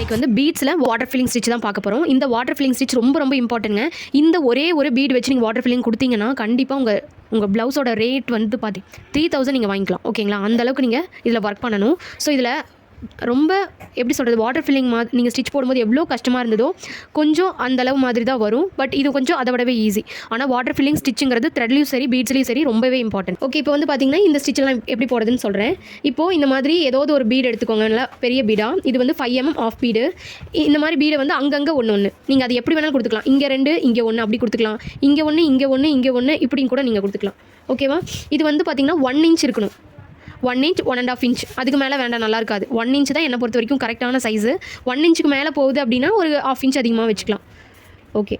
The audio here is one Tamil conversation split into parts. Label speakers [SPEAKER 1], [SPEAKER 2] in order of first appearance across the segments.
[SPEAKER 1] இன்றைக்கி வந்து பீட்ஸில் வாட்டர் ஃபில்லிங் ஸ்டிச் தான் பார்க்க போகிறோம். இந்த வாட்டர் ஃபில்லிங் ஸ்டிச் ரொம்ப ரொம்ப இம்பார்ட்டன்ட்ங்க. இந்த ஒரே ஒரு பீட் வச்சு நீங்கள் வாட்டர் ஃபில்லிங் கொடுத்தீங்கன்னா கண்டிப்பாக உங்கள் ப்ளவுஸோட ரேட் வந்து 3000 நீங்கள் வாங்கிக்கலாம். ஓகேங்களா? அந்தளவுக்கு நீங்கள் இதில் ஒர்க் பண்ணணும். ஸோ இதில் ரொம்ப எப்படி சொல்கிறது, வாட்டர் ஃபில்லிங் நீங்கள் ஸ்டிச் போடும்போது எவ்வளோ கஷ்டமாக இருந்ததோ கொஞ்சம் அந்தளவு மாதிரி தான் வரும். பட் இது கொஞ்சம் அதை விடவே ஈஸி. ஆனால் வாட்டர் ஃபில்லிங் ஸ்டிச்சுங்கிறது த்ரெட்லையும் சரி பீட்ஸ்லையும் சரி ரொம்பவே இம்பார்ட்டன்ட். ஓகே, இப்போ வந்து பார்த்தீங்கன்னா இந்த ஸ்டிச்செல்லாம் எப்படி போடுறதுன்னு சொல்கிறேன். இப்போது இந்த மாதிரி ஏதாவது ஒரு பீடு எடுத்துக்கோங்க, நல்லா பெரிய பீடாக. இது வந்து 5 mm ஆஃப் பீடு. இந்த மாதிரி பீடை வந்து அங்கங்கே ஒன்று நீங்கள் அது எப்படி வேணாலும் கொடுத்துக்கலாம். இங்கே 2 இங்கே 1 அப்படி கொடுத்துக்கலாம். இங்கே 1 இங்கே 1 இங்கே 1 இப்படின்னு கூட நீங்கள் கொடுத்துக்கலாம். ஓகேவா? இது வந்து பார்த்தீங்கன்னா 1 inch இருக்கணும். 1 inch 1.5 inch அதுக்கு மேலே வேண்டாம், நல்லா இருக்காது. 1 inch தான் என்னை பொறுத்த வரைக்கும் கரெக்டான சைஸு. 1 inchக்கு மேலே போகுது அப்படின்னா ஒரு 1/2 inch அதிகமாக வச்சுக்கலாம். ஓகே,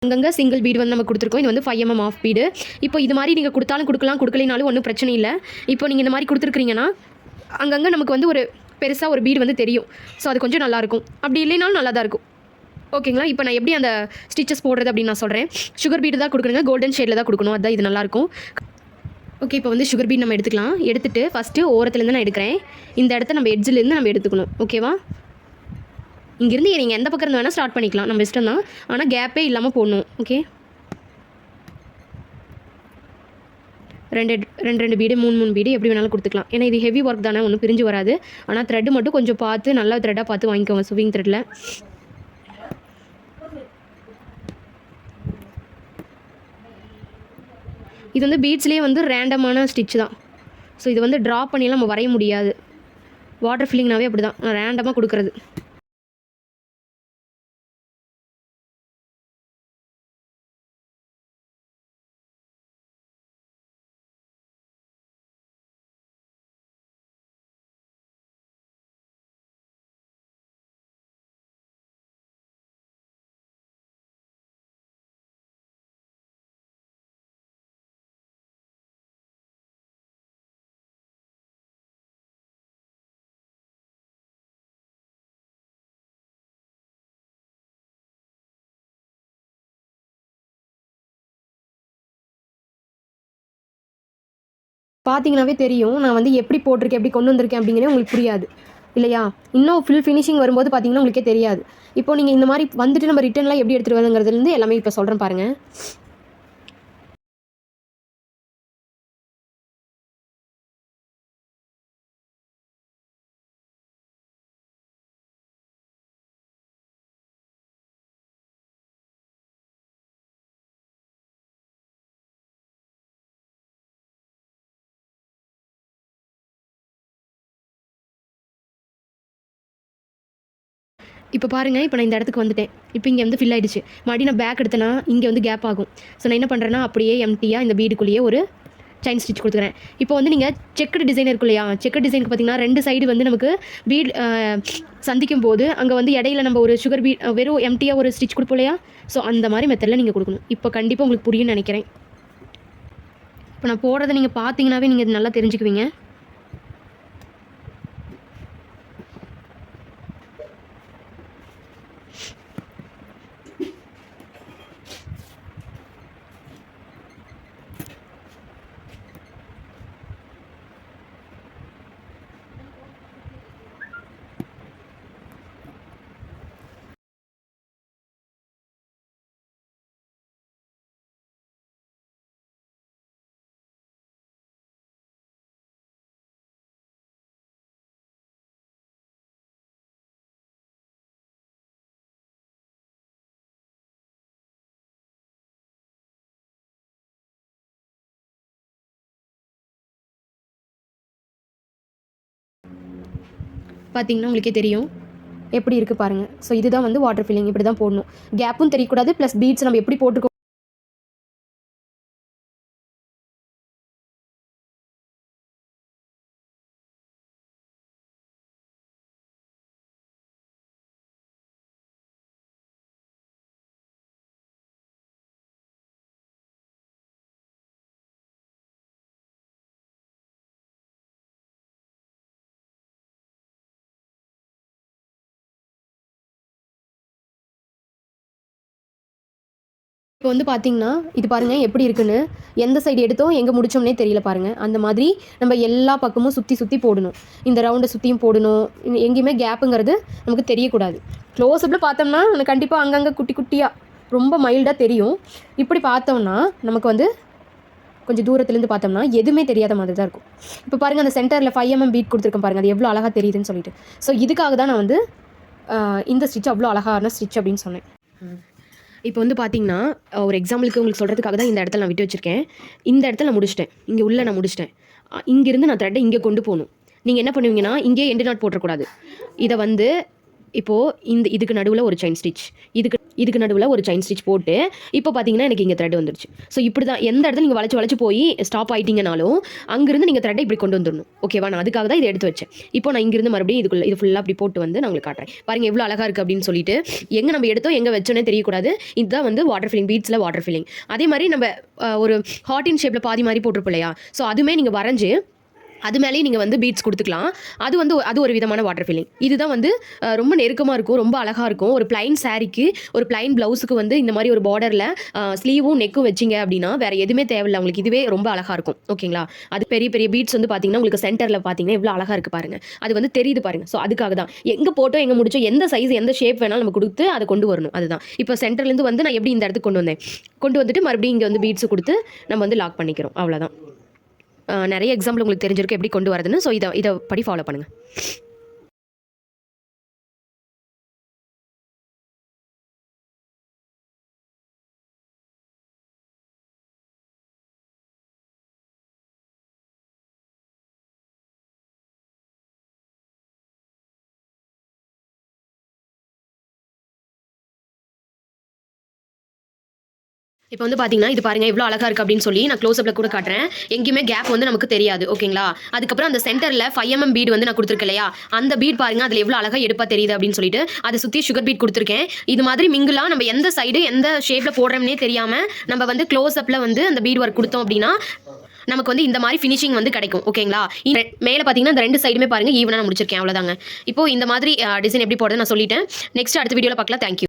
[SPEAKER 1] அங்கங்கே சிங்கிள் பீடு வந்து நம்ம கொடுத்துருக்கோம். இது வந்து 5 mm ஆஃப் பீடு. இப்போ இது மாதிரி நீங்கள் கொடுத்தாலும் கொடுக்கலாம், கொடுக்கலைனாலும் ஒன்றும் பிரச்சனை இல்லை. இப்போ நீங்கள் இந்த மாதிரி கொடுத்துருக்குறீங்கன்னா அங்கங்கே நமக்கு வந்து ஒரு பெருசாக ஒரு பீடு வந்து தெரியும். ஸோ அது கொஞ்சம் நல்லாயிருக்கும். அப்படி இல்லைனாலும் நல்லா தான் இருக்கும். ஓகேங்களா? இப்போ நான் எப்படி அந்த ஸ்டிச்சஸ் போடுறது அப்படின்னு நான் சொல்கிறேன். சுகர் பீடு தான் கொடுக்குறேங்க, கோல்டன் ஷேடில் தான் கொடுக்கணும். அதுதான் இது நல்லாயிருக்கும். ஓகே, இப்போ வந்து சுகர் பீட் நம்ம எடுத்துக்கலாம். எடுத்துகிட்டு ஃபஸ்ட்டு ஓரத்துலேருந்து நான் எடுக்கிறேன். இந்த இடத்த நம்ம எட்ஜிலேருந்து நம்ம எடுத்துக்கணும். ஓகேவா? இங்கேருந்து நீங்கள் எந்த பக்கம் இருந்து வேணால் ஸ்டார்ட் பண்ணிக்கலாம், நம்ம இஷ்டம் தான். ஆனால் கேப்பே இல்லாமல் போடணும். ஓகே, ரெண்டு பீடு 3 பீடு எப்படி வேணாலும் கொடுத்துக்கலாம். ஏன்னா இது ஹெவி ஒர்க் தானே, ஒன்றும் பிரிஞ்சு வராது. ஆனால் த்ரெட்டு மட்டும் கொஞ்சம் பார்த்து நல்லா த்ரெட்டாக பார்த்து வாங்கிக்கோங்க, சுவிங் த்ரெட்டில். இது வந்து பீட்ஸ்லேயே வந்து ரேண்டமான ஸ்டிச் தான். ஸோ இது வந்து ட்ரா பண்ணியெல்லாம் நம்ம வரைய முடியாது. வாட்டர் ஃபில்லிங்னாவே அப்படி தான், ரேண்டமாக கொடுக்குறது. பார்த்தீங்கன்னாவே தெரியும் நான் வந்து எப்படி போட்டிருக்கேன், எப்படி கொண்டு வந்திருக்கேன் அப்படிங்கிறே உங்களுக்கு புரியாது இல்லையா? இன்னும் ஃபினிஷிங் வரும்போது பார்த்தீங்கன்னா உங்களுக்கே தெரியாது. இப்போ நீங்கள் இந்த மாதிரி வந்துட்டு நம்ம ரிட்டர்ன்லாம் எப்படி எடுத்துகிட்டு வரதுங்கிறதுலேருந்து எல்லாமே இப்போ சொல்கிறேன் பாருங்கள். இப்போ பாருங்கள், இப்போ நான் இந்த இடத்துக்கு வந்துட்டேன். இப்போ இங்கே வந்து ஃபில் ஆகிடுச்சு. மறுபடியும் நான் பேக் எடுத்தேன்னா இங்கே வந்து கேப் ஆகும். ஸோ நான் என்ன பண்ணுறேன்னா அப்படியே எம்டியாக இந்த பீடுக்குள்ளேயே ஒரு செயின் ஸ்டிச் கொடுத்துக்கிறேன். இப்போ வந்து நீங்கள் செக்குடு டிசைன் இருக்கும் இல்லையா? செக்குடு டிசைனுக்கு பார்த்தீங்கன்னா 2 சைடு வந்து நமக்கு பீட் சந்திக்கும் போது அங்கே வந்து இடையில நம்ம ஒரு சுகர் பீட் வெறும் எம்டியாக ஒரு ஸ்டிச் கொடுப்போம் இல்லையா? ஸோ அந்த மாதிரி மெத்தடில் நீங்கள் கொடுக்கணும். இப்போ கண்டிப்பாக உங்களுக்கு புரியும்னு நினைக்கிறேன். இப்போ நான் போடுறதை நீங்கள் பார்த்தீங்கன்னாவே நீங்கள் இது நல்லா தெரிஞ்சுக்குவீங்க. பார்த்தீங்கன்னா உங்களுக்கே தெரியும் எப்படி இருக்குது பாருங்கள். ஸோ இதுதான் வந்து வாட்டர் ஃபில்லிங், இப்படி தான் போடணும். கேப்பும் தெரியக்கூடாது, ப்ளஸ் பீட்ஸ் நம்ம எப்படி போட்டுருக்கோம் இப்போ வந்து பார்த்தீங்கன்னா இது பாருங்கள் எப்படி இருக்குன்னு, எந்த சைடு எடுத்தோம் எங்கே முடிச்சோம்னே தெரியல பாருங்கள். அந்த மாதிரி நம்ம எல்லா பக்கமும் சுற்றி சுற்றி போடணும். இந்த ரவுண்டை சுற்றியும் போடணும். எங்கேயுமே கேப்புங்கிறது நமக்கு தெரியக்கூடாது. க்ளோஸ்அப்பில் பார்த்தோம்னா கண்டிப்பாக அங்கங்கே குட்டி குட்டியாக ரொம்ப மைல்டாக தெரியும். இப்படி பார்த்தோம்னா நமக்கு வந்து கொஞ்சம் தூரத்துலேருந்து பார்த்தோம்னா எதுவுமே தெரியாத மாதிரி தான் இருக்கும். இப்போ பாருங்கள் அந்த சென்டரில் 5 mm பீட் கொடுத்துருக்கேன் பாருங்கள், அது எவ்வளோ அழகாக தெரியுதுன்னு சொல்லிட்டு. ஸோ இதுக்காக தான் நான் வந்து இந்த ஸ்டிச் அவ்வளோ அழகான ஸ்டிச் அப்படின்னு சொன்னேன். இப்போ வந்து பார்த்தீங்கன்னா ஒரு எக்ஸாம்பிளுக்கு உங்களுக்கு சொல்கிறதுக்காக தான் இந்த இடத்துல நான் விட்டு வச்சுருக்கேன். இந்த இடத்துல நான் முடிச்சிட்டேன், இங்கே உள்ள நான் முடிச்சிட்டேன். இங்கேருந்து நான் த்ரெட்டை இங்கே கொண்டு போகணும். நீங்கள் என்ன பண்ணுவீங்கன்னா இங்கே எண்டு நாட் போட்டுறக்கூடாது. இதை வந்து இப்போது இதுக்கு நடுவில் ஒரு செயின் ஸ்டிச், இதுக்கு நடுவில் ஒரு செயின் ஸ்டிச் போட்டு இப்போ பார்த்தீங்கன்னா எனக்கு இங்கே த்ரெட் வந்துருச்சு. ஸோ இப்படி தான் எந்த இடத்துல நீங்கள் வளைச்சு போய் ஸ்டாப் ஆகிட்டீங்கனாலும் அங்கேருந்து நீங்கள் த்ரெட்டை இப்படி கொண்டு வந்துடணும். ஓகேவா? நான் அதுக்காக தான் இதை எடுத்து வச்சேன். இப்போ நான் இங்கேருந்து மறுபடியும் இது ஃபுல்லாக அப்படி போட்டு வந்து நான் உங்களுக்கு காட்டுறேன். பாருங்கள் எவ்வளோ அழகாக இருக்குது அப்படின்னு சொல்லிட்டு. எங்கே நம்ம எடுத்தோம் எங்கே வச்சோன்னே தெரியக்கூடாது. இதுதான் வந்து வாட்டர் ஃபில்லிங், பீட்ஸில் வாட்டர் ஃபில்லிங். அதே மாதிரி நம்ம ஒரு ஹார்டின் ஷேப்பில் பாதி மாதிரி போட்டிருப்போம் இல்லையா? ஸோ அதுவுமே நீங்கள் வரைஞ்சி அது மேலேயே நீங்கள் வந்து பீட்ஸ் கொடுத்துக்கலாம். அது ஒரு விதமான வாட்டர் ஃபில்லிங். இதுதான் வந்து ரொம்ப நெருக்கமாக இருக்கும், ரொம்ப அழகாக இருக்கும். ஒரு பிளைன் சாரீக்கு, ஒரு பிளைன் ப்ளவுஸுக்கு வந்து இந்த மாதிரி ஒரு பார்டரில் ஸ்லீவும் நெக்கும் வச்சிங்க அப்படின்னா வேறு எதுவுமே தேவையில்லை உங்களுக்கு. இதுவே ரொம்ப அழகாக இருக்கும். ஓகேங்களா? அது பெரிய பெரிய பீட்ஸ் வந்து பார்த்தீங்கன்னா உங்களுக்கு சென்டரில் பார்த்தீங்கன்னா எவ்வளோ அழகாக இருக்குது பாருங்கள். அது வந்து தெரியுது பாருங்கள். ஸோ அதுக்காக தான் எங்கே போட்டோம் எங்கே முடிச்சோம், எந்த சைஸ் எந்த ஷேப் வேணாலும் நம்ம கொடுத்து அதை கொண்டு வரணும். அதுதான் இப்போ சென்டர்லேருந்து வந்து நான் எப்படி இந்த இடத்துக்கு கொண்டு வந்துட்டு மறுபடியும் இங்கே வந்து பீட்ஸு கொடுத்து நம்ம வந்து லாக் பண்ணிக்கிறோம். அவ்வளோதான். நிறைய எக்ஸாம்பிள் உங்களுக்கு தெரிஞ்சிருக்கு எப்படி கொண்டு வரதுன்னு. ஸோ இதை படி ஃபாலோ பண்ணுங்கள். இப்போ வந்து பார்த்தீங்கன்னா இது பாருங்கள் எவ்வளோ அழகாக இருக்குது அப்படின்னு சொல்லி நான் க்ளோஸ்அப்பில் கூட காட்டுறேன். எங்கேயுமே கேப் வந்து நமக்கு தெரியாது. ஓகேங்களா? அதுக்கப்புறம் அந்த சென்டரில் 5 mm பீட் வந்து நான் கொடுத்துருக்கேன் இல்லையா? அந்த பீட் பாருங்கள் அதில் எவ்வளோ அழகாக எடுப்பாக தெரியுது அப்படின்னு சொல்லிட்டு அதை சுற்றி சுகர் பீட் கொடுத்துருக்கேன். இது மாதிரி மிங்கிளாக நம்ம எந்த சைடு எந்த ஷேப்பில் போடுறோம்னே தெரியாமல் நம்ம வந்து க்ளோஸ்அப்பில் வந்து அந்த பீட் ஒர்க் கொடுத்தோம் அப்படின்னா நமக்கு வந்து இந்த மாதிரி ஃபினிஷிங் வந்து கிடைக்கும். ஓகேங்களா? மேலே பார்த்தீங்கன்னா இந்த 2 சைடுமே பாருங்கள் ஈவனாக நான் முடிச்சிருக்கேன். அவ்வளோதாங்க. இப்போ இந்த மாதிரி டிசைன் எப்படி போடுறது நான் சொல்லிட்டேன். நெக்ஸ்ட் அடுத்த வீடியோவில் பார்க்கலாம். தேங்க்யூ.